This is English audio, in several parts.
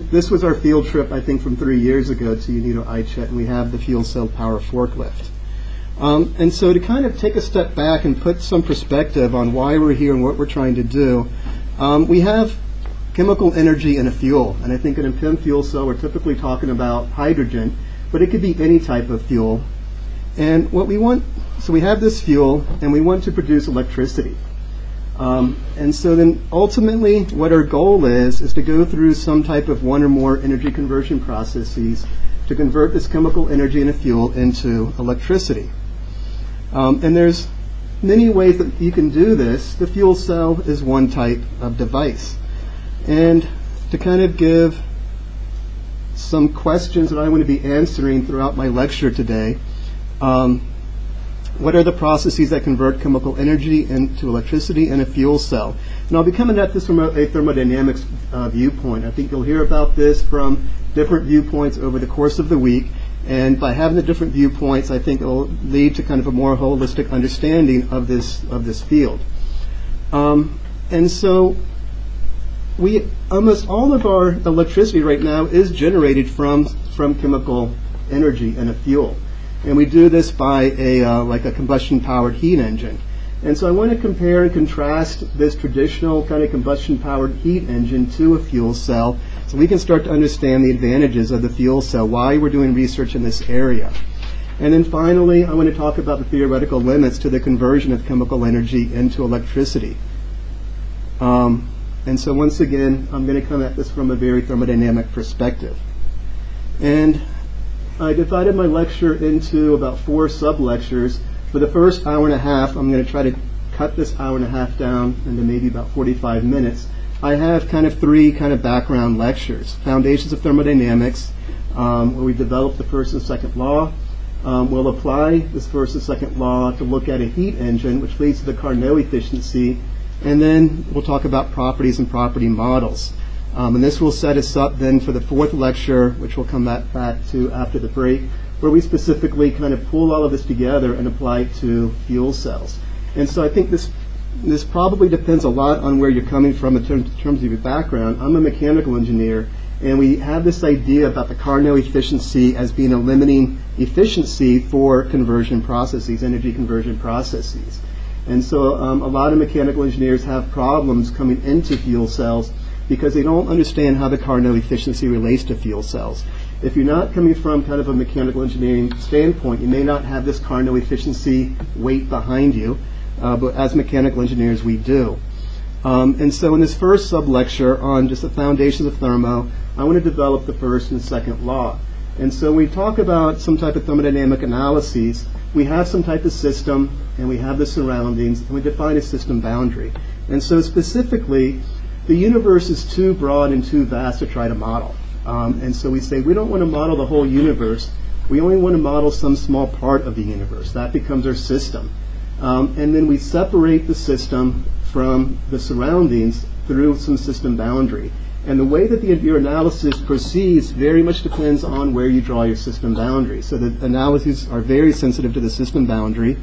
This was our field trip, I think, from 3 years ago to UNITO-ICHET, and we have the fuel cell power forklift. And so to kind of take a step back and put some perspective on why we're here and what we're trying to do, we have chemical energy in a fuel. And I think in a PEM fuel cell, we're typically talking about hydrogen, but it could be any type of fuel. And what we want, so we have this fuel, and we want to produce electricity. And so then ultimately what our goal is to go through some type of one or more energy conversion processes to convert this chemical energy in a fuel into electricity. And there's many ways that you can do this. The fuel cell is one type of device. And to kind of give some questions that I want to be answering throughout my lecture today, what are the processes that convert chemical energy into electricity in a fuel cell? And I'll be coming at this from a thermodynamics viewpoint. I think you'll hear about this from different viewpoints over the course of the week. And by having the different viewpoints, I think it will lead to kind of a more holistic understanding of this field. And so almost all of our electricity right now is generated from chemical energy in a fuel. And we do this by like a combustion-powered heat engine. And so I want to compare and contrast this traditional kind of combustion-powered heat engine to a fuel cell so we can start to understand the advantages of the fuel cell, why we're doing research in this area. And then finally, I want to talk about the theoretical limits to the conversion of chemical energy into electricity. And so once again, I'm going to come at this from a very thermodynamic perspective. And I divided my lecture into about 4 sub-lectures. For the first hour and a half, I'm going to try to cut this hour and a half down into maybe about 45 minutes. I have kind of 3 kind of background lectures. Foundations of Thermodynamics, where we develop the first and second law. We'll apply this first and second law to look at a heat engine, which leads to the Carnot efficiency. And then we'll talk about properties and property models. And this will set us up then for the 4th lecture, which we'll come back to after the break, where we specifically kind of pull all of this together and apply it to fuel cells. And so I think this probably depends a lot on where you're coming from in terms of your background. I'm a mechanical engineer, and we have this idea about the Carnot efficiency as being a limiting efficiency for conversion processes, energy conversion processes. And so a lot of mechanical engineers have problems coming into fuel cells because they don't understand how the Carnot efficiency relates to fuel cells. If you're not coming from kind of a mechanical engineering standpoint, you may not have this Carnot efficiency weight behind you, but as mechanical engineers, we do. And so in this first sub-lecture on just the foundations of thermo, I want to develop the first and second law. And so we talk about some type of thermodynamic analyses. We have some type of system, and we have the surroundings, and we define a system boundary. And so specifically, the universe is too broad and too vast to try to model. And so we say we don't want to model the whole universe. We only want to model some small part of the universe. That becomes our system. And then we separate the system from the surroundings through some system boundary. And the way that your analysis proceeds very much depends on where you draw your system boundary. So the analyses are very sensitive to the system boundary.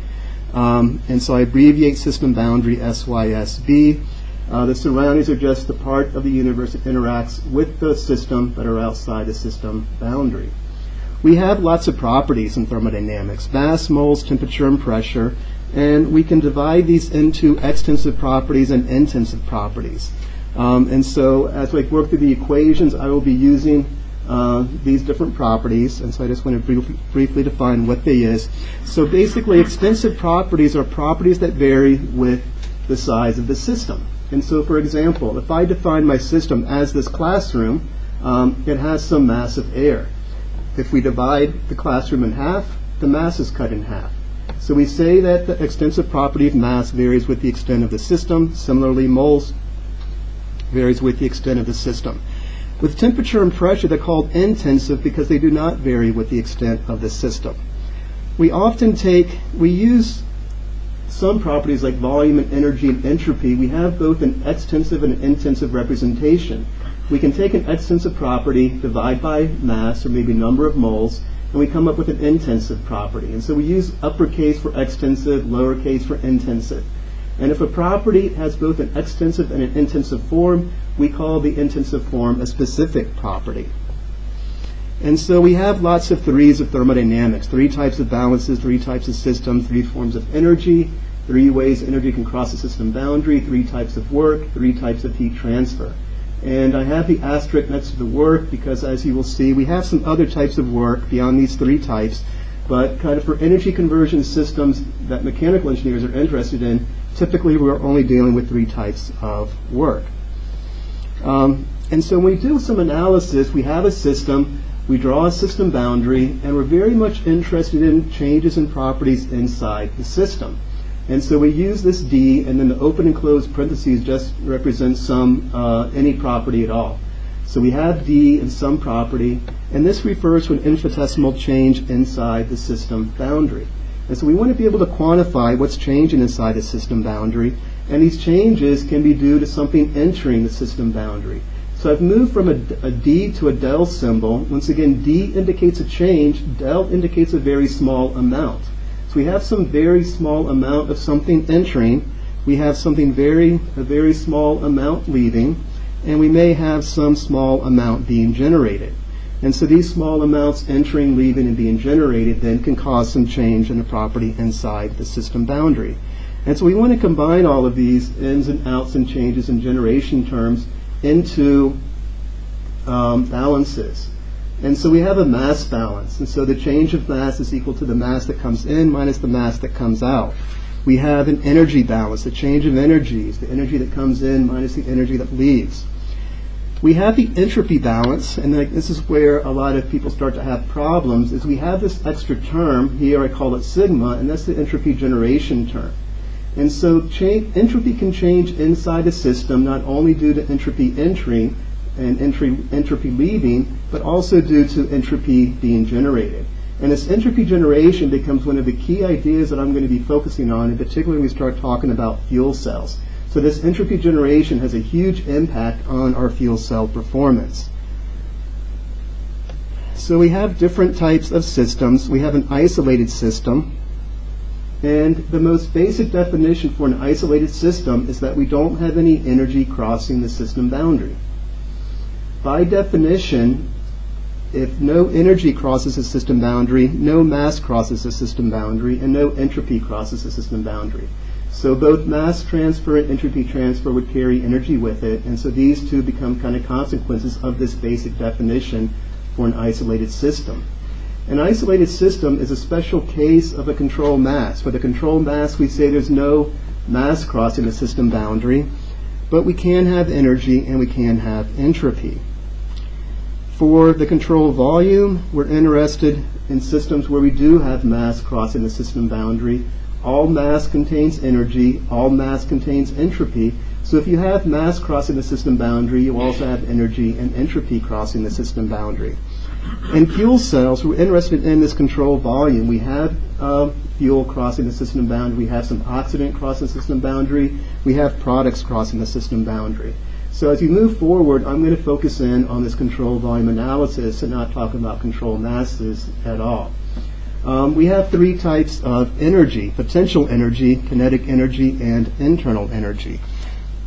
And so I abbreviate system boundary SYSB. The surroundings are just the part of the universe that interacts with the system but are outside the system boundary. We have lots of properties in thermodynamics: mass, moles, temperature, and pressure. And we can divide these into extensive properties and intensive properties. And so as I work through the equations, I will be using these different properties. And so I just want to briefly define what they is. So basically, extensive properties are properties that vary with the size of the system. And so, for example, if I define my system as this classroom, it has some mass of air. If we divide the classroom in half, the mass is cut in half. So we say that the extensive property of mass varies with the extent of the system. Similarly, moles varies with the extent of the system. With temperature and pressure, they're called intensive because they do not vary with the extent of the system. We use some properties like volume and energy and entropy. We have both an extensive and an intensive representation. We can take an extensive property, divide by mass, or maybe number of moles, and we come up with an intensive property. And so we use uppercase for extensive, lowercase for intensive. And if a property has both an extensive and an intensive form, we call the intensive form a specific property. And so we have lots of theories of thermodynamics, 3 types of balances, 3 types of systems, 3 forms of energy, 3 ways energy can cross the system boundary, 3 types of work, 3 types of heat transfer. And I have the asterisk next to the work because, as you will see, we have some other types of work beyond these 3 types, but kind of for energy conversion systems that mechanical engineers are interested in, typically we're only dealing with 3 types of work. And so when we do some analysis, we have a system, we draw a system boundary, and we're very much interested in changes in properties inside the system. And so we use this D, and then the open and closed parentheses just represent any property at all. So we have D in some property, and this refers to an infinitesimal change inside the system boundary. And so we want to be able to quantify what's changing inside the system boundary, and these changes can be due to something entering the system boundary. So I've moved from a D to a del symbol. Once again, D indicates a change, del indicates a very small amount. So we have some very small amount of something entering, we have something a very small amount leaving, and we may have some small amount being generated. And so these small amounts entering, leaving, and being generated then can cause some change in the property inside the system boundary. And so we want to combine all of these ins and outs and changes in generation terms into balances. And so we have a mass balance. And so the change of mass is equal to the mass that comes in minus the mass that comes out. We have an energy balance, the change of energies, the energy that comes in minus the energy that leaves. We have the entropy balance, and this is where a lot of people start to have problems, is we have this extra term, here I call it sigma, and that's the entropy generation term. And so entropy can change inside a system, not only due to entropy entering and entropy leaving, but also due to entropy being generated. And this entropy generation becomes one of the key ideas that I'm going to be focusing on, in particular when we start talking about fuel cells. So this entropy generation has a huge impact on our fuel cell performance. So we have different types of systems. We have an isolated system. And the most basic definition for an isolated system is that we don't have any energy crossing the system boundary. By definition, if no energy crosses the system boundary, no mass crosses the system boundary, and no entropy crosses the system boundary. So both mass transfer and entropy transfer would carry energy with it, and so these two become kind of consequences of this basic definition for an isolated system. An isolated system is a special case of a control mass. For the control mass, we say there's no mass crossing the system boundary, but we can have energy and we can have entropy. For the control volume, we're interested in systems where we do have mass crossing the system boundary. All mass contains energy, all mass contains entropy. So if you have mass crossing the system boundary, you also have energy and entropy crossing the system boundary. In fuel cells, we're interested in this control volume. We have fuel crossing the system boundary, we have some oxidant crossing the system boundary, we have products crossing the system boundary. So as you move forward, I'm going to focus in on this control volume analysis and not talk about control masses at all. We have 3 types of energy: potential energy, kinetic energy, and internal energy.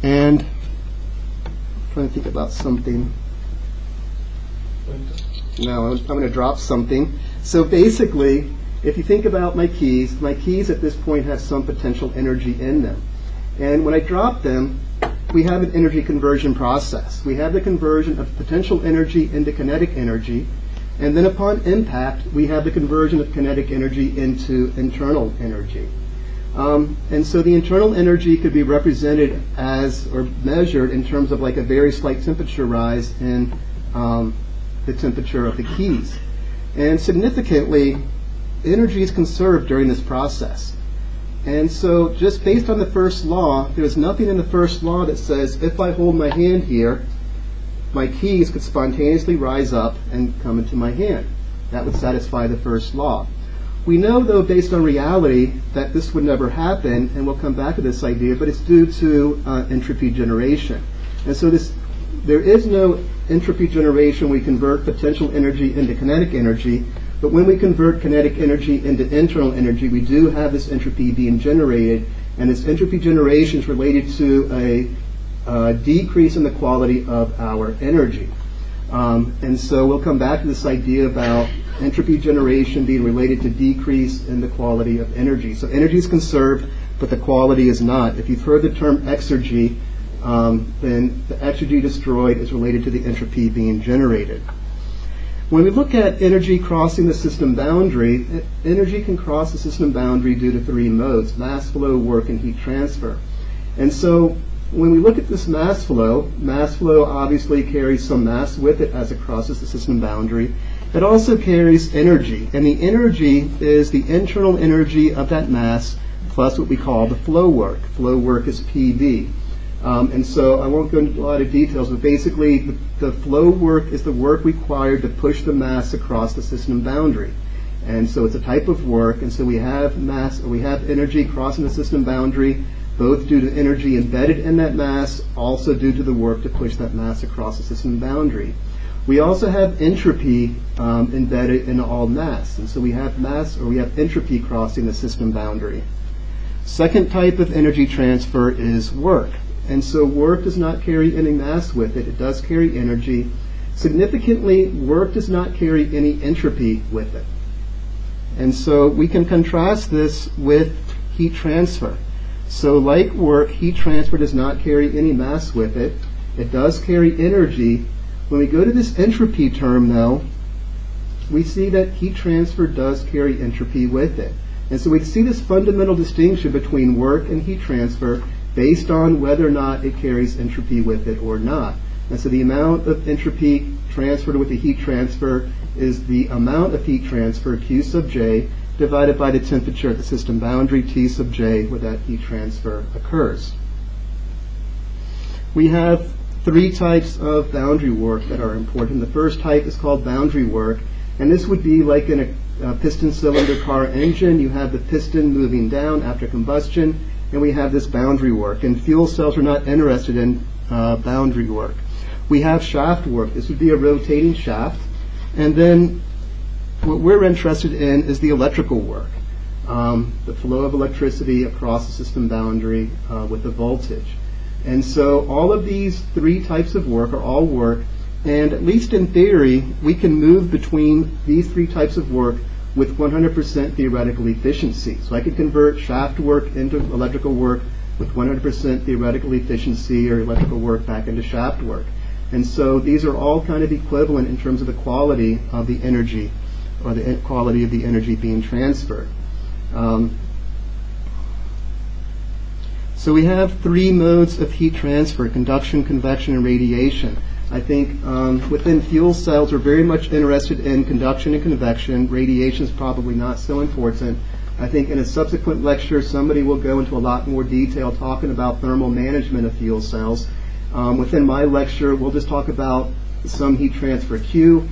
And I'm trying to think about something. No, I'm going to drop something. So basically, if you think about my keys at this point have some potential energy in them. And when I drop them, we have an energy conversion process. We have the conversion of potential energy into kinetic energy, and then upon impact, we have the conversion of kinetic energy into internal energy. And so the internal energy could be represented as, or measured in terms of like a very slight temperature rise in the temperature of the keys. And significantly, energy is conserved during this process. And so just based on the first law, there's nothing in the first law that says if I hold my hand here, my keys could spontaneously rise up and come into my hand. That would satisfy the first law. We know, though, based on reality, that this would never happen, and we'll come back to this idea, but it's due to entropy generation. And so there is no entropy generation. We convert potential energy into kinetic energy, but when we convert kinetic energy into internal energy, we do have this entropy being generated, And this entropy generation is related to a decrease in the quality of our energy. And so we'll come back to this idea about entropy generation being related to decrease in the quality of energy. So energy is conserved, but the quality is not. If you've heard the term exergy, then the exergy destroyed is related to the entropy being generated. When we look at energy crossing the system boundary, energy can cross the system boundary due to three modes: mass flow, work, and heat transfer. And so when we look at this mass flow obviously carries some mass with it as it crosses the system boundary. It also carries energy, and the energy is the internal energy of that mass plus what we call the flow work. Flow work is PV. And so I won't go into a lot of details, but basically the flow work is the work required to push the mass across the system boundary. And so it's a type of work, and so we have mass, or we have energy crossing the system boundary, both due to energy embedded in that mass, also due to the work to push that mass across the system boundary. We also have entropy embedded in all mass, and so we have mass, or we have entropy crossing the system boundary. Second type of energy transfer is work. And so work does not carry any mass with it. It does carry energy. Significantly, work does not carry any entropy with it. And so we can contrast this with heat transfer. So like work, heat transfer does not carry any mass with it. It does carry energy. When we go to this entropy term, though, we see that heat transfer does carry entropy with it. And so we see this fundamental distinction between work and heat transfer based on whether or not it carries entropy with it or not. And so the amount of entropy transferred with the heat transfer is the amount of heat transfer, Q sub J, divided by the temperature at the system boundary, T sub J, where that heat transfer occurs. We have three types of boundary work that are important. The first type is called boundary work, and this would be like in a piston cylinder car engine. You have the piston moving down after combustion, and we have this boundary work. And fuel cells are not interested in boundary work. We have shaft work. This would be a rotating shaft. And then what we're interested in is the electrical work, the flow of electricity across the system boundary with the voltage. And so all of these three types of work are all work, and at least in theory, we can move between these three types of work with 100% theoretical efficiency. So I could convert shaft work into electrical work with 100% theoretical efficiency, or electrical work back into shaft work. And so these are all kind of equivalent in terms of the quality of the energy, or the quality of the energy being transferred. So we have three modes of heat transfer: conduction, convection, and radiation. I think within fuel cells, we're very much interested in conduction and convection. Radiation is probably not so important. I think in a subsequent lecture, somebody will go into a lot more detail talking about thermal management of fuel cells. Within my lecture, we'll just talk about some heat transfer Q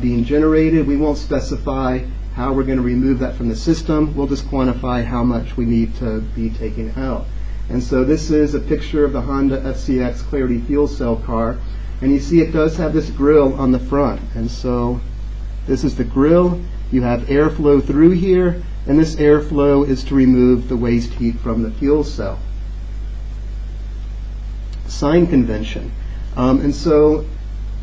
being generated. We won't specify how we're going to remove that from the system. We'll just quantify how much we need to be taken out. And so this is a picture of the Honda FCX Clarity fuel cell car. And you see it does have this grill on the front. And so this is the grill. You have airflow through here, and this airflow is to remove the waste heat from the fuel cell. Sign convention. And so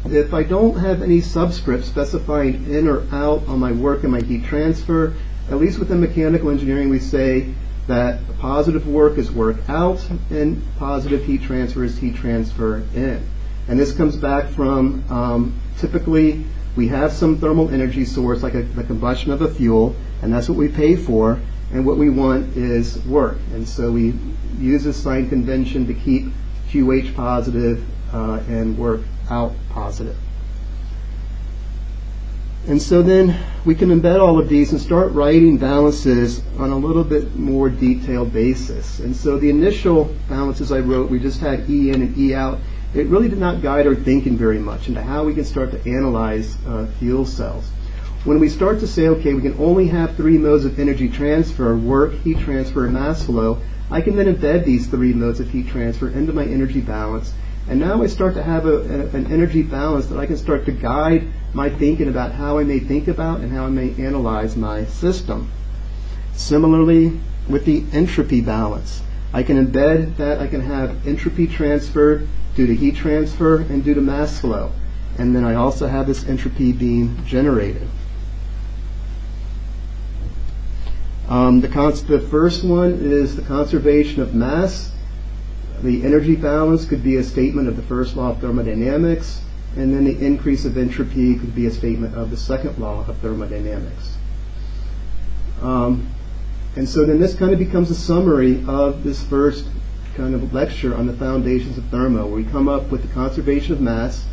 if I don't have any subscript specifying in or out on my work and my heat transfer, at least within mechanical engineering we say that positive work is work out and positive heat transfer is heat transfer in. And this comes back from typically we have some thermal energy source like the combustion of a fuel, and that's what we pay for, and what we want is work. And so we use this sign convention to keep QH positive and work out positive. And so then we can embed all of these and start writing balances on a little bit more detailed basis. And so the initial balances I wrote, we just had E in and E out. It really did not guide our thinking very much into how we can start to analyze fuel cells. When we start to say, okay, we can only have three modes of energy transfer: work, heat transfer, and mass flow, I can then embed these three modes of heat transfer into my energy balance. And now I start to have an energy balance that I can start to guide my thinking about how I may think about and how I may analyze my system. Similarly, with the entropy balance. I can embed that. I can have entropy transfer due to heat transfer and due to mass flow. And then I also have this entropy being generated. The first one is the conservation of mass. The energy balance could be a statement of the first law of thermodynamics, and then the increase of entropy could be a statement of the second law of thermodynamics. And so then this kind of becomes a summary of this first kind of lecture on the foundations of thermo, where we come up with the conservation of mass,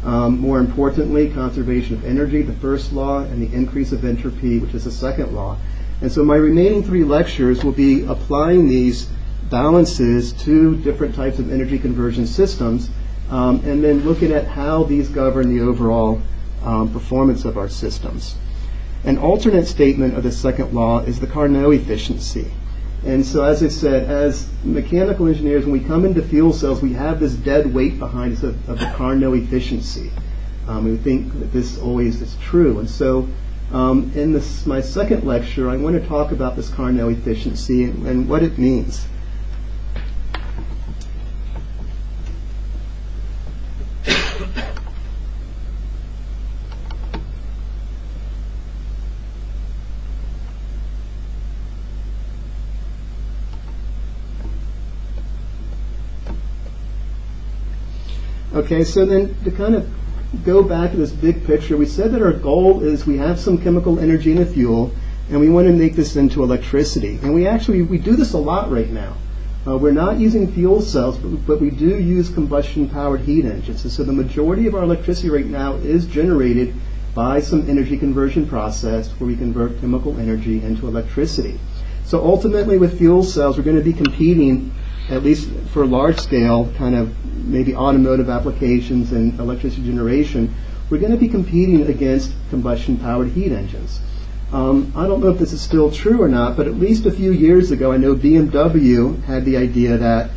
more importantly, conservation of energy, the first law, and the increase of entropy, which is the second law. And so my remaining 3 lectures will be applying these balances to different types of energy conversion systems, and then looking at how these govern the overall performance of our systems. An alternate statement of the second law is the Carnot efficiency. And so, as I said, as mechanical engineers, when we come into fuel cells, we have this dead weight behind us of the Carnot efficiency. We think that this always is true. And so in my second lecture, I want to talk about this Carnot efficiency and what it means. Okay, so then to kind of go back to this big picture, we said that our goal is we have some chemical energy in a fuel, and we want to make this into electricity. And we do this a lot right now. We're not using fuel cells, but we do use combustion-powered heat engines. And so the majority of our electricity right now is generated by some energy conversion process where we convert chemical energy into electricity. So ultimately with fuel cells, we're going to be competing, at least for large-scale kind of maybe automotive applications and electricity generation, we're going to be competing against combustion-powered heat engines. I don't know if this is still true or not, but at least a few years ago, I know BMW had the idea that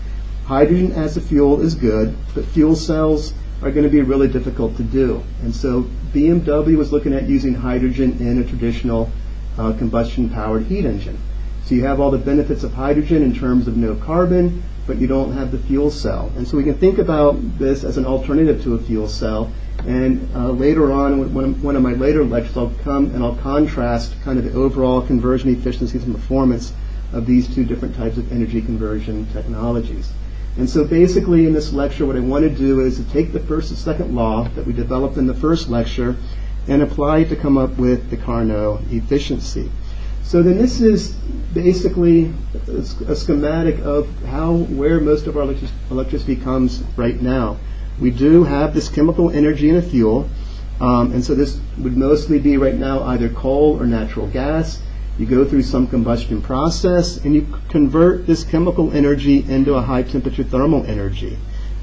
hydrogen as a fuel is good, but fuel cells are going to be really difficult to do. And so BMW was looking at using hydrogen in a traditional combustion-powered heat engine. So you have all the benefits of hydrogen in terms of no carbon, but you don't have the fuel cell. And so we can think about this as an alternative to a fuel cell. And later on, one of my later lectures, I'll come and I'll contrast kind of the overall conversion efficiencies and performance of these 2 different types of energy conversion technologies. And so basically in this lecture, what I want to do is to take the first and second law that we developed in the first lecture and apply it to come up with the Carnot efficiency. So then this is basically a schematic of where most of our electricity comes right now. We do have this chemical energy in a fuel, and so this would mostly be right now either coal or natural gas. You go through some combustion process, and you convert this chemical energy into a high-temperature thermal energy.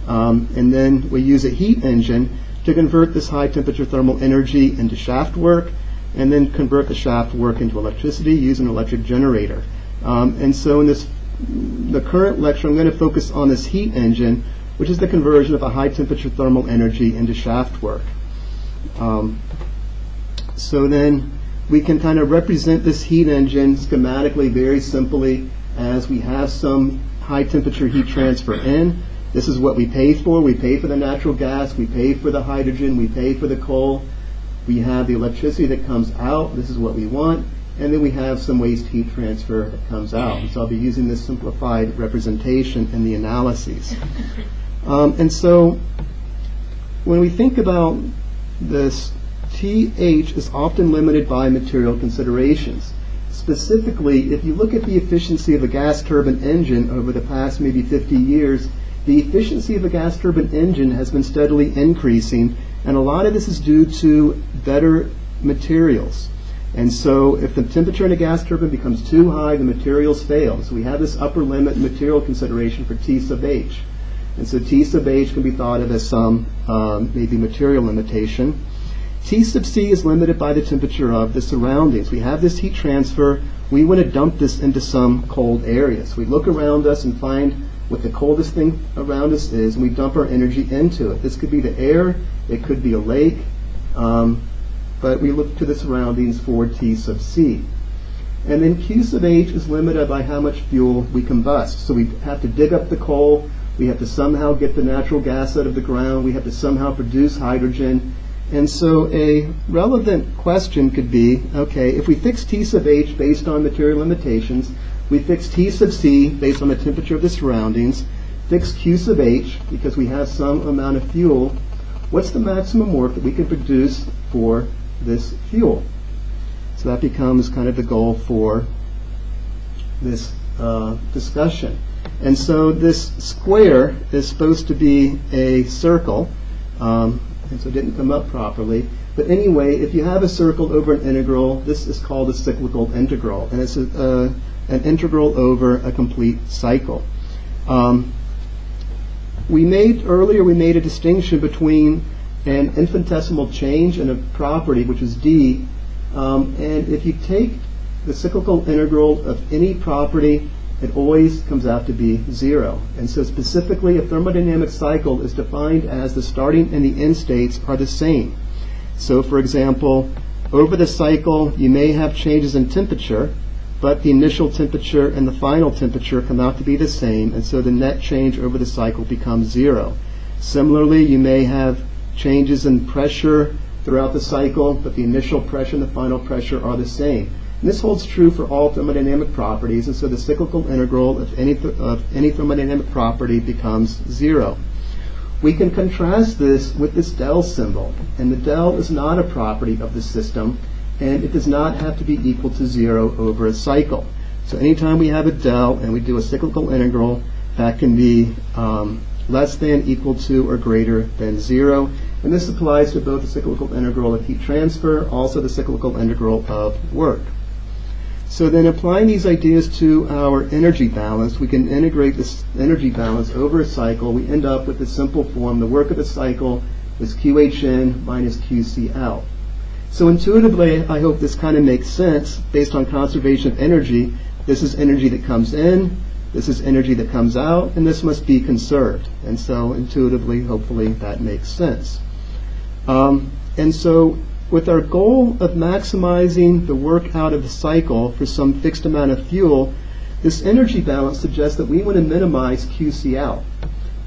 And then we use a heat engine to convert this high-temperature thermal energy into shaft work, and then convert the shaft work into electricity using an electric generator. And so in the current lecture, I'm going to focus on this heat engine, which is the conversion of a high-temperature thermal energy into shaft work. So then we can kind of represent this heat engine schematically very simply as we have some high-temperature heat transfer in. This is what we pay for. We pay for the natural gas. We pay for the hydrogen. We pay for the coal. We have the electricity that comes out. This is what we want. And then we have some waste heat transfer that comes out. And so I'll be using this simplified representation in the analyses. And so when we think about this, TH is often limited by material considerations. Specifically, if you look at the efficiency of a gas turbine engine over the past maybe 50 years, the efficiency of a gas turbine engine has been steadily increasing, and a lot of this is due to better materials. And so if the temperature in a gas turbine becomes too high, the materials fail. So we have this upper limit material consideration for T sub H. And so T sub H can be thought of as some maybe material limitation. T sub C is limited by the temperature of the surroundings. We have this heat transfer. We want to dump this into some cold area. So we look around us and find what the coldest thing around us is, and we dump our energy into it. This could be the air. It could be a lake. But we look to the surroundings for T sub C. And then Q sub H is limited by how much fuel we combust. So we have to dig up the coal, we have to somehow get the natural gas out of the ground, we have to somehow produce hydrogen. And so a relevant question could be, okay, if we fix T sub H based on material limitations, we fix T sub C based on the temperature of the surroundings, fix Q sub H because we have some amount of fuel, what's the maximum work that we can produce for this fuel? So that becomes kind of the goal for this discussion. And so this square is supposed to be a circle, and so it didn't come up properly. But anyway, if you have a circle over an integral, this is called a cyclical integral, and it's an integral over a complete cycle. We made a distinction between an infinitesimal change and a property, which is d. And if you take the cyclical integral of any property, it always comes out to be 0. And so specifically, a thermodynamic cycle is defined as the starting and the end states are the same. So for example, over the cycle, you may have changes in temperature, but the initial temperature and the final temperature come out to be the same, and so the net change over the cycle becomes 0. Similarly, you may have changes in pressure throughout the cycle, but the initial pressure and the final pressure are the same. And this holds true for all thermodynamic properties, and so the cyclical integral of any thermodynamic property becomes 0. We can contrast this with this del symbol, and the del is not a property of the system, and it does not have to be equal to 0 over a cycle. So anytime we have a del and we do a cyclical integral, that can be less than, equal to, or greater than 0. And this applies to both the cyclical integral of heat transfer, also the cyclical integral of work. So then applying these ideas to our energy balance, we can integrate this energy balance over a cycle. We end up with the simple form: the work of the cycle is QHN minus QC out. So intuitively, I hope this kind of makes sense based on conservation of energy. This is energy that comes in, this is energy that comes out, and this must be conserved. And so intuitively, hopefully, that makes sense. And so with our goal of maximizing the work out of the cycle for some fixed amount of fuel, this energy balance suggests that we want to minimize QC out.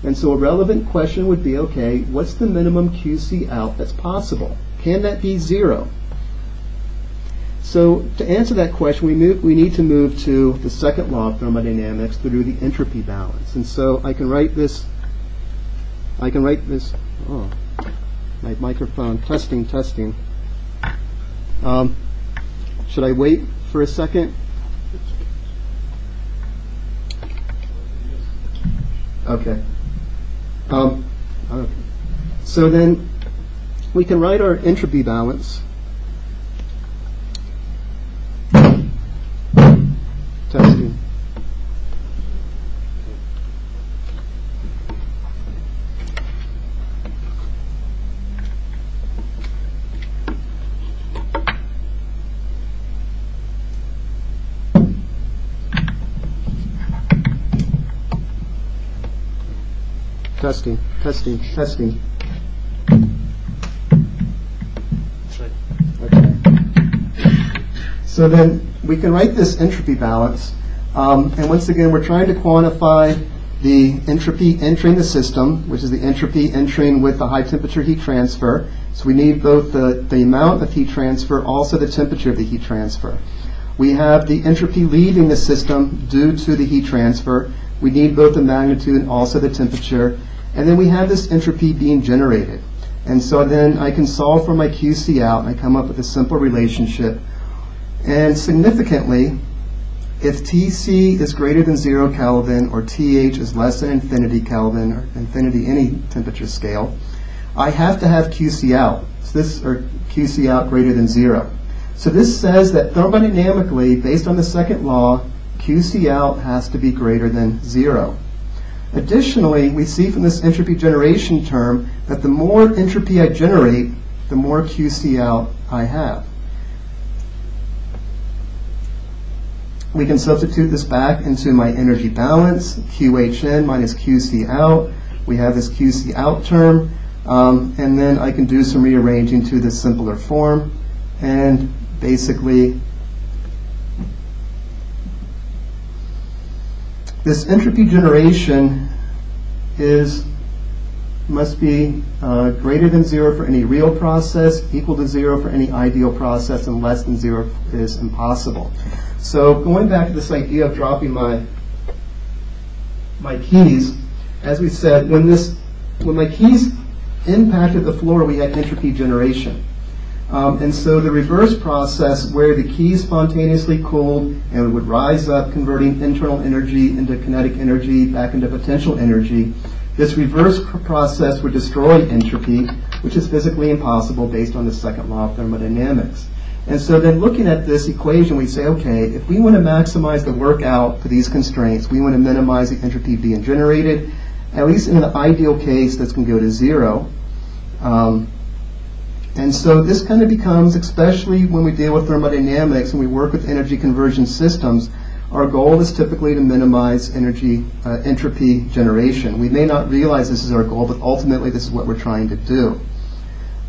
And so a relevant question would be, okay, what's the minimum QC out that's possible? Can that be 0? So to answer that question, we need to move to the second law of thermodynamics through the entropy balance. And so I can write this, oh, my microphone, testing. Should I wait for a second? Okay. Okay. So then we can write our entropy balance. Testing. Testing. Okay. So then we can write this entropy balance, and once again we're trying to quantify the entropy entering the system, which is the entropy entering with the high temperature heat transfer. So we need both the amount of heat transfer, also the temperature of the heat transfer. We have the entropy leaving the system due to the heat transfer. We need both the magnitude and also the temperature. And then we have this entropy being generated. And so then I can solve for my QC out, and I come up with a simple relationship. And significantly, if TC is greater than 0 Kelvin, or TH is less than infinity Kelvin, or infinity any temperature scale, I have to have QC out. So this, or QC out greater than 0. So this says that thermodynamically, based on the second law, QC out has to be greater than 0. Additionally, we see from this entropy generation term that the more entropy I generate, the more QC out I have. We can substitute this back into my energy balance, QHN minus QC out. We have this QC out term, and then I can do some rearranging to this simpler form, and basically this entropy generation must be greater than 0 for any real process, equal to 0 for any ideal process, and less than 0 is impossible. So going back to this idea of dropping my keys, as we said, when my keys impacted the floor, we had entropy generation. And so the reverse process, where the keys spontaneously cooled and it would rise up, converting internal energy into kinetic energy back into potential energy, this reverse process would destroy entropy, which is physically impossible based on the second law of thermodynamics. And so then looking at this equation, we say, okay, if we want to maximize the work out for these constraints, we want to minimize the entropy being generated, at least in the ideal case, that's going to go to 0. And so this kind of becomes, especially when we deal with thermodynamics and we work with energy conversion systems, our goal is typically to minimize entropy generation. We may not realize this is our goal, but ultimately this is what we're trying to do.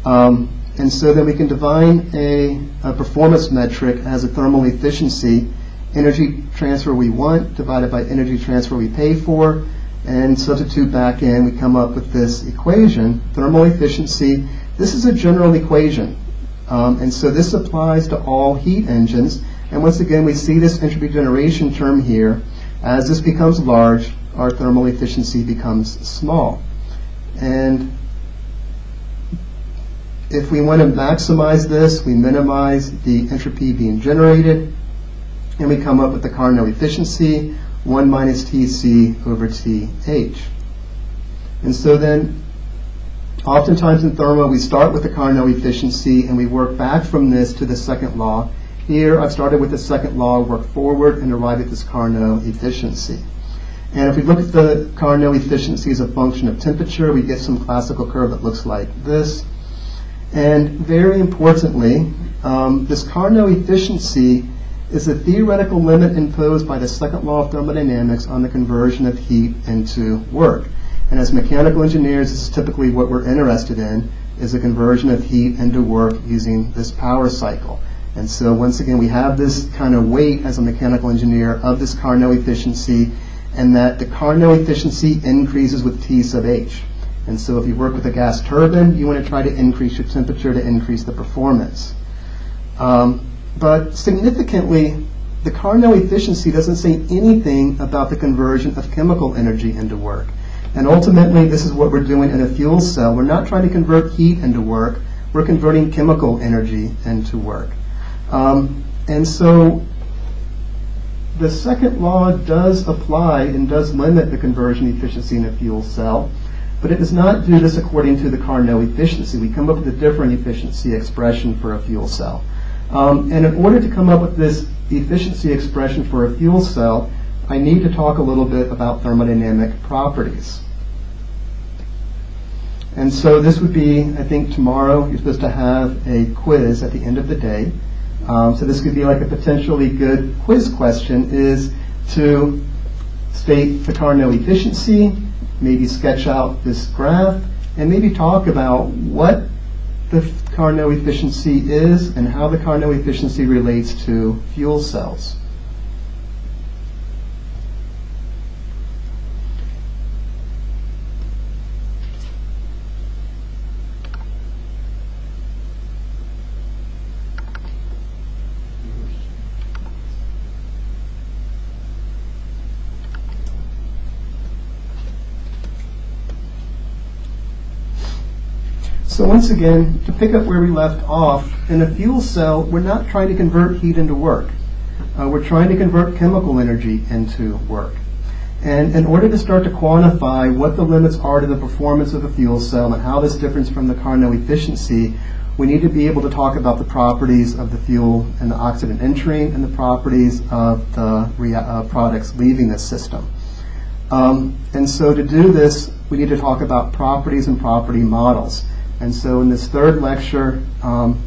And so then we can define a performance metric as a thermal efficiency, energy transfer we want divided by energy transfer we pay for, and substitute back in, we come up with this equation, thermal efficiency. This is a general equation, and so this applies to all heat engines. And once again, we see this entropy generation term here. As this becomes large, our thermal efficiency becomes small. And if we want to maximize this, we minimize the entropy being generated, and we come up with the Carnot efficiency, 1 minus Tc over Th. And so then, oftentimes in thermo, we start with the Carnot efficiency, and we work back from this to the second law. Here, I've started with the second law, worked forward, and arrived at this Carnot efficiency. And if we look at the Carnot efficiency as a function of temperature, we get some classical curve that looks like this. And very importantly, this Carnot efficiency is a theoretical limit imposed by the second law of thermodynamics on the conversion of heat into work. And as mechanical engineers, this is typically what we're interested in, is the conversion of heat into work using this power cycle. And so once again, we have this kind of weight as a mechanical engineer of this Carnot efficiency, and that the Carnot efficiency increases with T sub H. And so if you work with a gas turbine, you want to try to increase your temperature to increase the performance. But significantly, the Carnot efficiency doesn't say anything about the conversion of chemical energy into work. And ultimately, this is what we're doing in a fuel cell. We're not trying to convert heat into work. We're converting chemical energy into work. And so the second law does apply and does limit the conversion efficiency in a fuel cell, but it does not do this according to the Carnot efficiency. We come up with a different efficiency expression for a fuel cell. And in order to come up with this efficiency expression for a fuel cell, I need to talk a little bit about thermodynamic properties. And so this would be, I think tomorrow you're supposed to have a quiz at the end of the day. So this could be like a potentially good quiz question, is to state the Carnot efficiency, maybe sketch out this graph, and maybe talk about what the Carnot efficiency is and how the Carnot efficiency relates to fuel cells. So once again, to pick up where we left off, in a fuel cell, we're not trying to convert heat into work. We're trying to convert chemical energy into work. And in order to start to quantify what the limits are to the performance of the fuel cell and how this differs from the Carnot efficiency, we need to be able to talk about the properties of the fuel and the oxidant entering and the properties of the products leaving the system. And so to do this, we need to talk about properties and property models. And so in this third lecture, I'll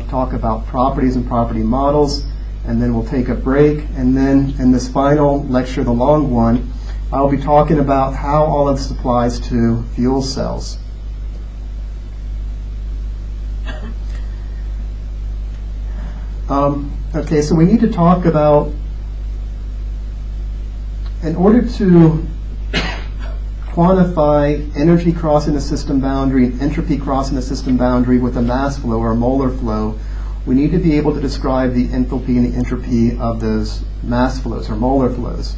talk about properties and property models, and then we'll take a break. And then in this final lecture, the long one, I'll be talking about how all of this applies to fuel cells. Okay, so we need to talk about in order to quantify energy crossing the system boundary and entropy crossing the system boundary with a mass flow or a molar flow, we need to be able to describe the enthalpy and the entropy of those mass flows or molar flows.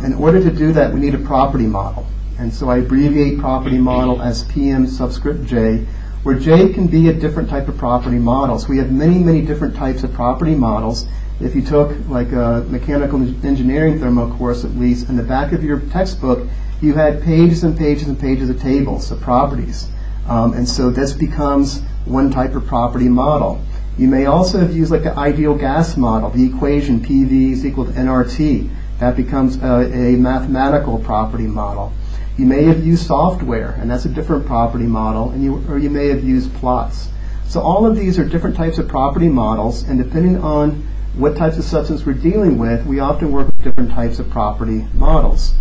In order to do that, we need a property model. And so I abbreviate property model as PM subscript J, where J can be a different type of property model. So we have many, many different types of property models. If you took like a mechanical engineering thermo course, at least, in the back of your textbook, you had pages and pages and pages of tables of properties. And so this becomes one type of property model. You may also have used like an ideal gas model, the equation PV is equal to nRT. That becomes a mathematical property model. You may have used software, and that's a different property model, or you may have used plots. So all of these are different types of property models, and depending on what types of substance we're dealing with, we often work with different types of property models.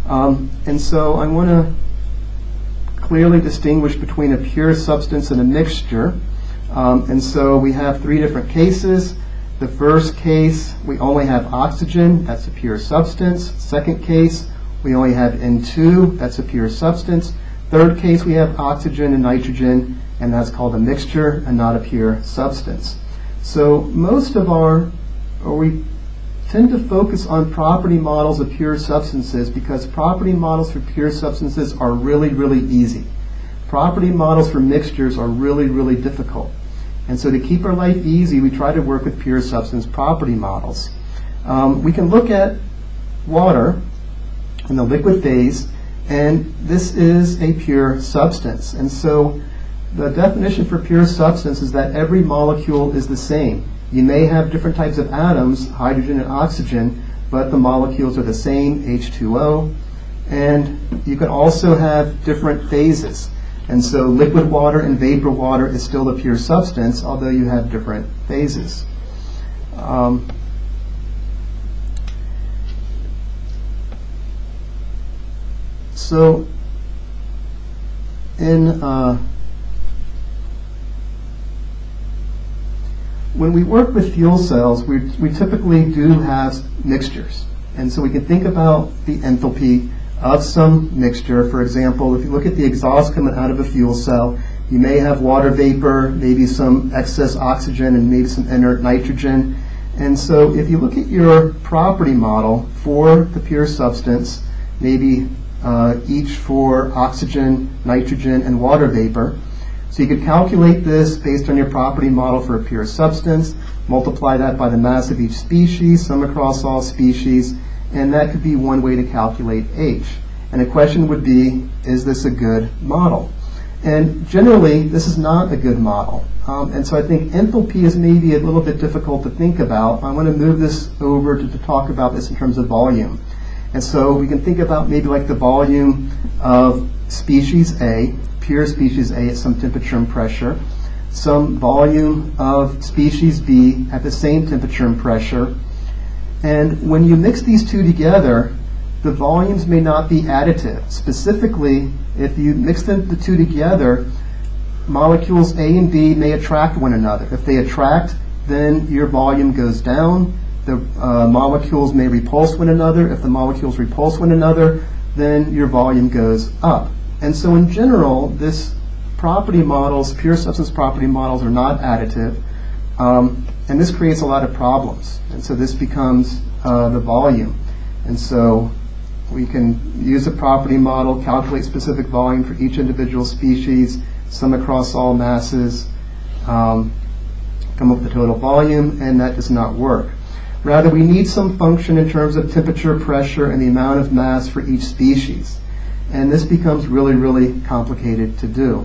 And so I want to clearly distinguish between a pure substance and a mixture. And so we have three different cases. The first case, we only have oxygen, that's a pure substance. Second case, we only have N2, that's a pure substance. Third case, we have oxygen and nitrogen, and that's called a mixture and not a pure substance. So most of we tend to focus on property models of pure substances because property models for pure substances are really, really easy. Property models for mixtures are really, really difficult. And so to keep our life easy, we try to work with pure substance property models. We can look at water in the liquid phase, and this is a pure substance. And so the definition for pure substance is that every molecule is the same. You may have different types of atoms, hydrogen and oxygen, but the molecules are the same, H2O. And you can also have different phases. And so liquid water and vapor water is still a pure substance, although you have different phases. So when we work with fuel cells, we typically do have mixtures. And so we can think about the enthalpy of some mixture. For example, if you look at the exhaust coming out of a fuel cell, you may have water vapor, maybe some excess oxygen, and maybe some inert nitrogen. And so if you look at your property model for the pure substance, maybe each for oxygen, nitrogen, and water vapor. So you could calculate this based on your property model for a pure substance, multiply that by the mass of each species, sum across all species, and that could be one way to calculate H. And the question would be, is this a good model? And generally, this is not a good model. And so I think enthalpy is maybe a little bit difficult to think about. I want to move this over to talk about this in terms of volume. And so we can think about maybe like the volume of species A, pure species A at some temperature and pressure, some volume of species B at the same temperature and pressure. And when you mix these two together, the volumes may not be additive. Specifically, if you mix the two together, molecules A and B may attract one another. If they attract, then your volume goes down. The molecules may repulse one another. If the molecules repulse one another, then your volume goes up. And so in general, this property models, pure substance property models, are not additive. And this creates a lot of problems. And so this becomes the volume. And so we can use a property model, calculate specific volume for each individual species, sum across all masses, come up with the total volume, and that does not work. Rather, we need some function in terms of temperature, pressure, and the amount of mass for each species. And this becomes really, really complicated to do.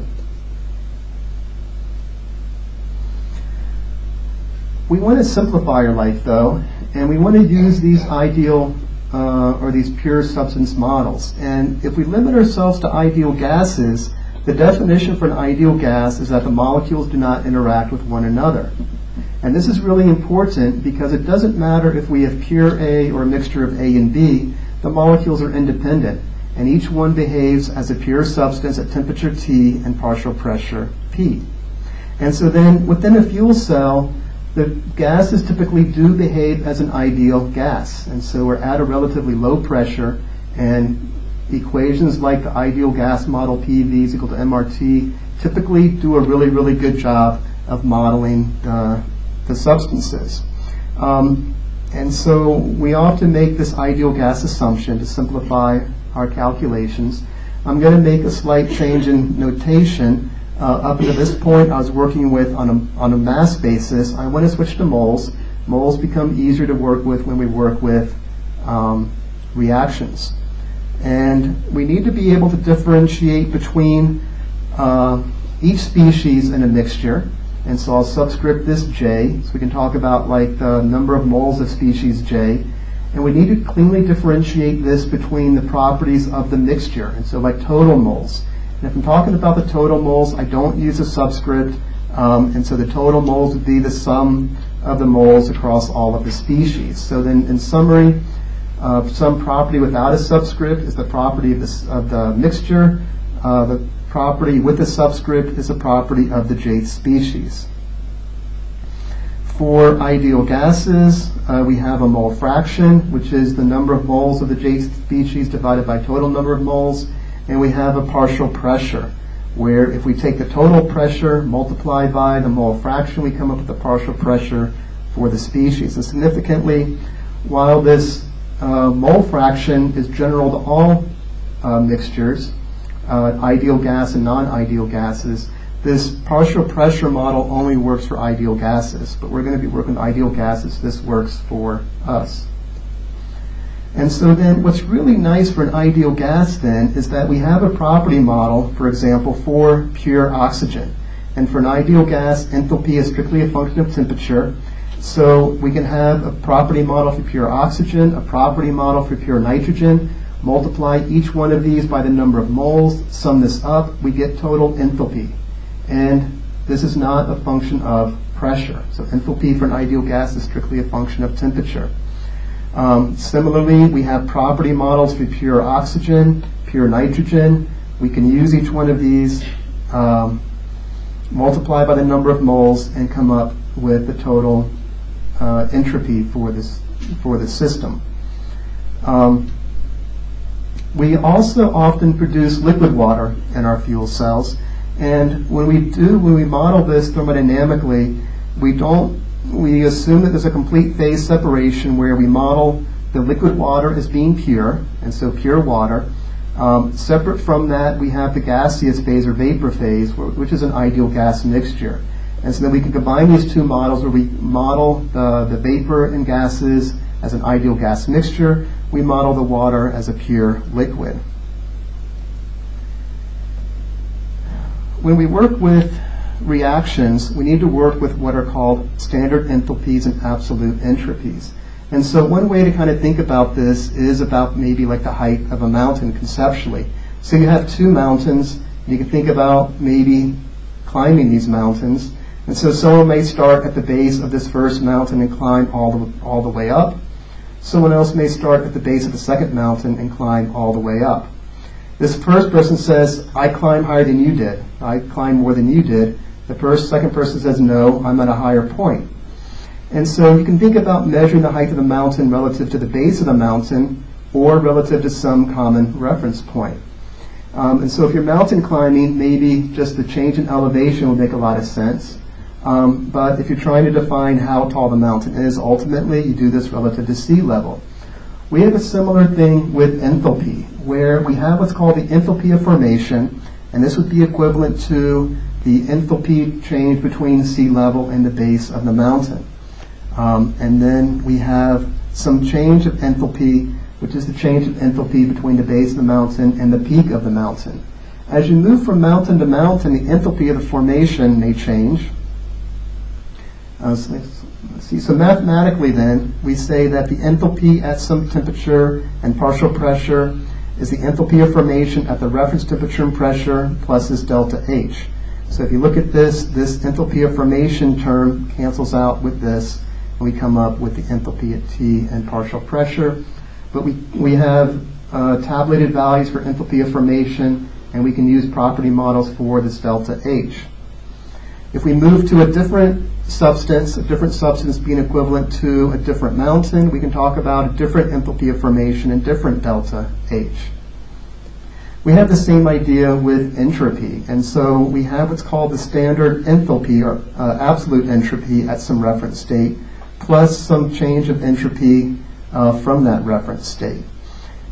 We want to simplify our life, though, and we want to use these ideal or these pure substance models. And if we limit ourselves to ideal gases, the definition for an ideal gas is that the molecules do not interact with one another. And this is really important because it doesn't matter if we have pure A or a mixture of A and B, the molecules are independent, and each one behaves as a pure substance at temperature T and partial pressure P. And so then within a fuel cell, the gases typically do behave as an ideal gas, and so we're at a relatively low pressure, and equations like the ideal gas model PV is equal to MRT typically do a really, really good job of modeling the substances. And so we often make this ideal gas assumption to simplify our calculations. I'm going to make a slight change in notation. Up to this point, I was working with on a mass basis. I want to switch to moles. Moles become easier to work with when we work with reactions. And we need to be able to differentiate between each species in a mixture. And so I'll subscript this J, so we can talk about like the number of moles of species J. And we need to cleanly differentiate this between the properties of the mixture, and so like total moles. And if I'm talking about the total moles, I don't use a subscript, and so the total moles would be the sum of the moles across all of the species. So then in summary, some property without a subscript is the property of the mixture. The property with a subscript is a property of the jth species. For ideal gases, we have a mole fraction, which is the number of moles of the jth species divided by total number of moles, and we have a partial pressure, where if we take the total pressure multiplied by the mole fraction, we come up with the partial pressure for the species. And significantly, while this mole fraction is general to all mixtures, ideal gas and non-ideal gases, this partial pressure model only works for ideal gases, but we're going to be working with ideal gases. This works for us. And so then what's really nice for an ideal gas then is that we have a property model, for example, for pure oxygen. And for an ideal gas, enthalpy is strictly a function of temperature. So we can have a property model for pure oxygen, a property model for pure nitrogen, multiply each one of these by the number of moles, sum this up, we get total enthalpy. And this is not a function of pressure. So enthalpy for an ideal gas is strictly a function of temperature. Similarly, we have property models for pure oxygen, pure nitrogen. We can use each one of these, multiply by the number of moles, and come up with the total entropy for this system. We also often produce liquid water in our fuel cells, and when we model this thermodynamically, we assume that there's a complete phase separation where we model the liquid water as being pure, and so pure water. Separate from that, we have the gaseous phase or vapor phase, which is an ideal gas mixture. And so then we can combine these two models where we model the vapor and gases as an ideal gas mixture. We model the water as a pure liquid. When we work with reactions, we need to work with what are called standard enthalpies and absolute entropies. And so one way to kind of think about this is about maybe like the height of a mountain conceptually. So you have two mountains, you can think about maybe climbing these mountains. And so someone may start at the base of this first mountain and climb all the way up. Someone else may start at the base of the second mountain and climb all the way up. This first person says, I climb higher than you did. I climb more than you did. The second person says, no, I'm at a higher point. And so you can think about measuring the height of the mountain relative to the base of the mountain or relative to some common reference point. And so if you're mountain climbing, maybe just the change in elevation will make a lot of sense. But if you're trying to define how tall the mountain is, ultimately you do this relative to sea level. We have a similar thing with enthalpy, where we have what's called the enthalpy of formation, and this would be equivalent to the enthalpy change between sea level and the base of the mountain. And then we have some change of enthalpy, which is the change of enthalpy between the base of the mountain and the peak of the mountain. As you move from mountain to mountain, the enthalpy of the formation may change. So mathematically then, we say that the enthalpy at some temperature and partial pressure is the enthalpy of formation at the reference temperature and pressure plus this delta H. So if you look at this enthalpy of formation term cancels out with this, and we come up with the enthalpy at T and partial pressure. But we have tabulated values for enthalpy of formation, and we can use property models for this delta H. If we move to a different substance being equivalent to a different mountain, we can talk about a different enthalpy of formation and different delta H. We have the same idea with entropy, and so we have what's called the standard enthalpy, or absolute entropy at some reference state, plus some change of entropy from that reference state.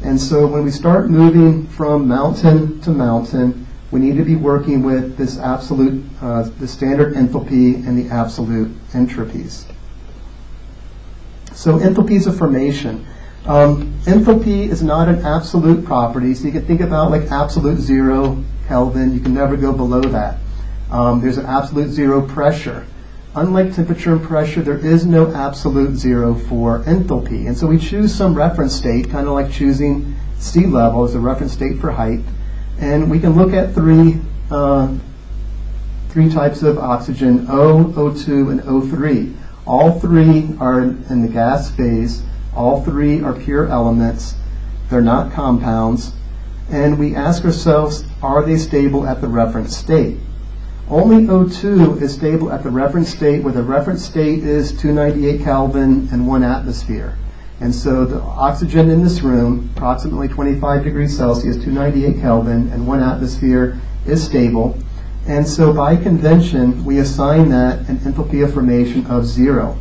And so when we start moving from mountain to mountain, we need to be working with this absolute, the standard enthalpy and the absolute entropies. So enthalpies of formation. Enthalpy is not an absolute property, so you can think about like absolute 0 Kelvin. You can never go below that. There's an absolute 0 pressure. Unlike temperature and pressure, there is no absolute 0 for enthalpy. And so we choose some reference state, kind of like choosing sea level as a reference state for height. And we can look at three types of oxygen, O, O2, and O3. All three are in the gas phase. All three are pure elements. They're not compounds. And we ask ourselves, are they stable at the reference state? Only O2 is stable at the reference state, where the reference state is 298 Kelvin and 1 atmosphere. And so the oxygen in this room, approximately 25 degrees Celsius, 298 Kelvin, and 1 atmosphere, is stable. And so by convention, we assign that an enthalpy of formation of 0.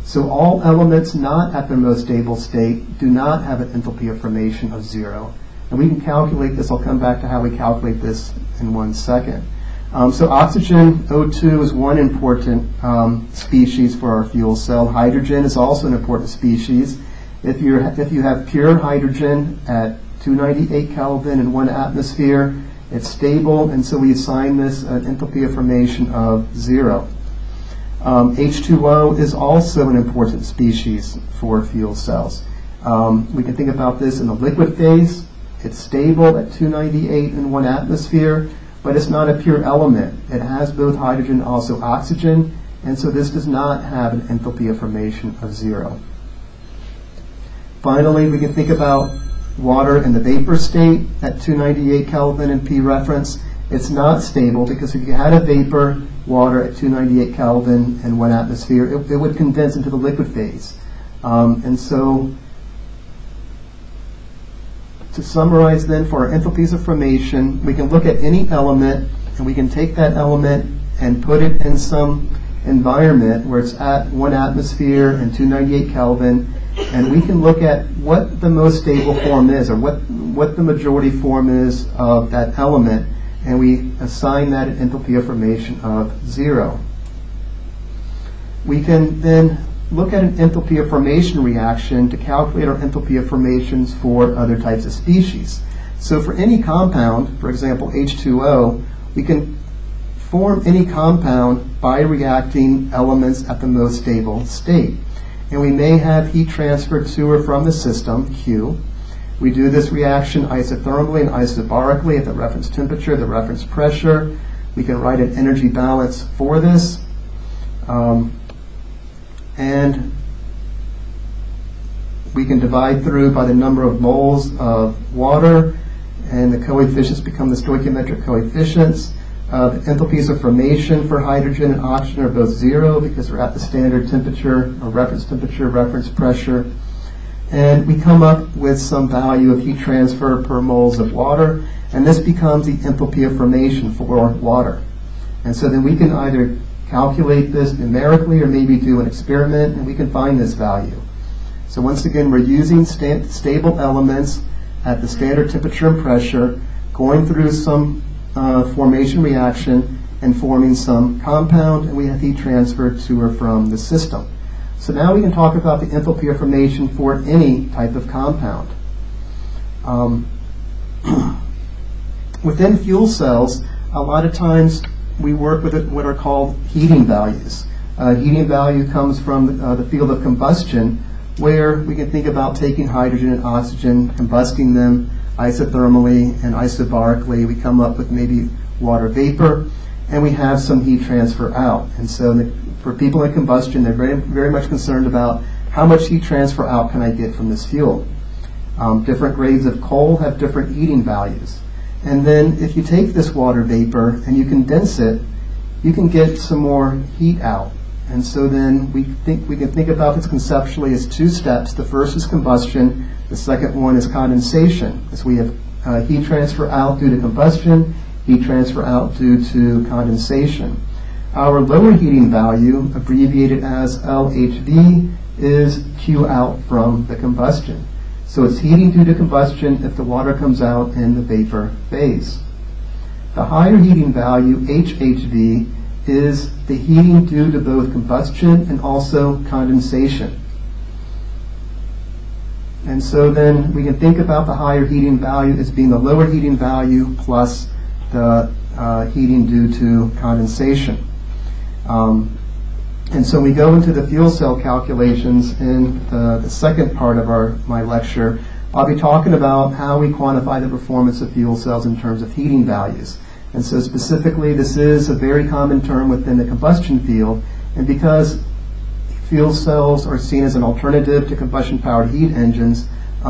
So all elements not at their most stable state do not have an enthalpy of formation of 0. And we can calculate this. I'll come back to how we calculate this in 1 second. So oxygen, O2, is one important species for our fuel cell. Hydrogen is also an important species. If you have pure hydrogen at 298 Kelvin and 1 atmosphere, it's stable, and so we assign this an enthalpy of formation of 0. H2O is also an important species for fuel cells. We can think about this in the liquid phase. It's stable at 298 and 1 atmosphere, but it's not a pure element. It has both hydrogen and also oxygen, and so this does not have an enthalpy of formation of 0. Finally, we can think about water in the vapor state at 298 Kelvin and P reference. It's not stable, because if you had a vapor water at 298 Kelvin and 1 atmosphere, it would condense into the liquid phase. And so to summarize then, for our enthalpies of formation, we can look at any element, and we can take that element and put it in some environment where it's at 1 atmosphere and 298 Kelvin, and we can look at what the most stable form is, or what the majority form is of that element, and we assign that an enthalpy of formation of 0. We can then look at an enthalpy of formation reaction to calculate our enthalpy of formations for other types of species. So for any compound, for example H2O, we can form any compound by reacting elements at the most stable state. And we may have heat transfer to or from the system, Q. We do this reaction isothermally and isobarically at the reference temperature, the reference pressure. We can write an energy balance for this. And we can divide through by the number of moles of water, and the coefficients become the stoichiometric coefficients. The enthalpies of formation for hydrogen and oxygen are both 0, because we're at the standard temperature, or reference pressure. And we come up with some value of heat transfer per moles of water, and this becomes the enthalpy of formation for water. And so then we can either calculate this numerically or maybe do an experiment, and we can find this value. So once again, we're using stable elements at the standard temperature and pressure, going through some formation reaction and forming some compound, and we have heat transfer to or from the system. So now we can talk about the enthalpy of formation for any type of compound. Within fuel cells, a lot of times we work with what are called heating values. Heating value comes from the field of combustion, where we can think about taking hydrogen and oxygen, combusting them isothermally and isobarically. We come up with maybe water vapor, and we have some heat transfer out. And so for people in combustion, they're very, very much concerned about how much heat transfer out can I get from this fuel. Different grades of coal have different heating values. And then if you take this water vapor and you condense it, you can get some more heat out. And so then we can think about this conceptually as two steps. The first is combustion. The second one is condensation. As we have heat transfer out due to combustion, heat transfer out due to condensation. Our lower heating value, abbreviated as LHV, is Q out from the combustion. So it's heating due to combustion if the water comes out in the vapor phase. The higher heating value, HHV, is the heating due to both combustion and also condensation. And so then we can think about the higher heating value as being the lower heating value plus the heating due to condensation. And so we go into the fuel cell calculations in the second part of my lecture. I'll be talking about how we quantify the performance of fuel cells in terms of heating values. And so specifically, this is a very common term within the combustion field. And because fuel cells are seen as an alternative to combustion-powered heat engines, in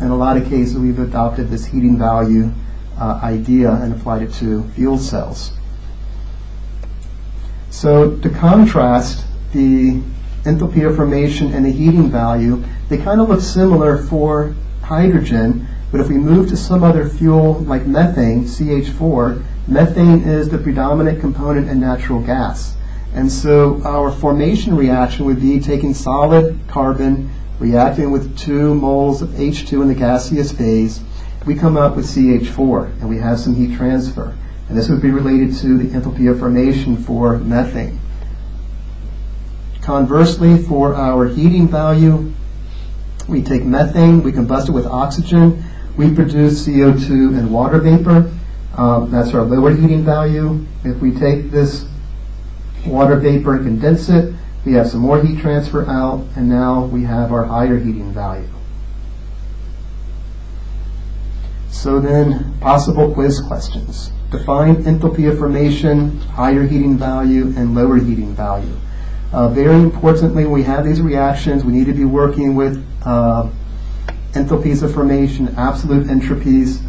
a lot of cases we've adopted this heating value idea and applied it to fuel cells. So to contrast the enthalpy of formation and the heating value, they kind of look similar for hydrogen, but if we move to some other fuel like methane, CH4, methane is the predominant component in natural gas. And so our formation reaction would be taking solid carbon, reacting with 2 moles of H2 in the gaseous phase. We come up with CH4, and we have some heat transfer. And this would be related to the enthalpy of formation for methane. Conversely, for our heating value, we take methane, we combust it with oxygen, we produce CO2 and water vapor. That's our lower heating value. If we take this water vapor and condense it, we have some more heat transfer out, and now we have our higher heating value. So then, possible quiz questions. Define enthalpy of formation, higher heating value, and lower heating value. Very importantly, when we have these reactions, we need to be working with enthalpies of formation, absolute entropies.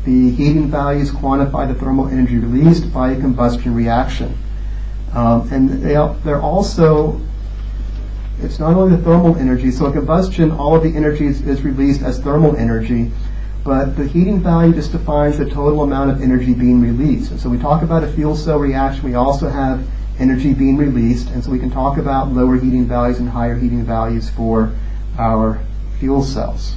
The heating values quantify the thermal energy released by a combustion reaction. And they're also, it's not only the thermal energy, so in combustion, all of the energy is released as thermal energy, but the heating value just defines the total amount of energy being released. And so we talk about a fuel cell reaction, we also have energy being released, and so we can talk about lower heating values and higher heating values for our fuel cells.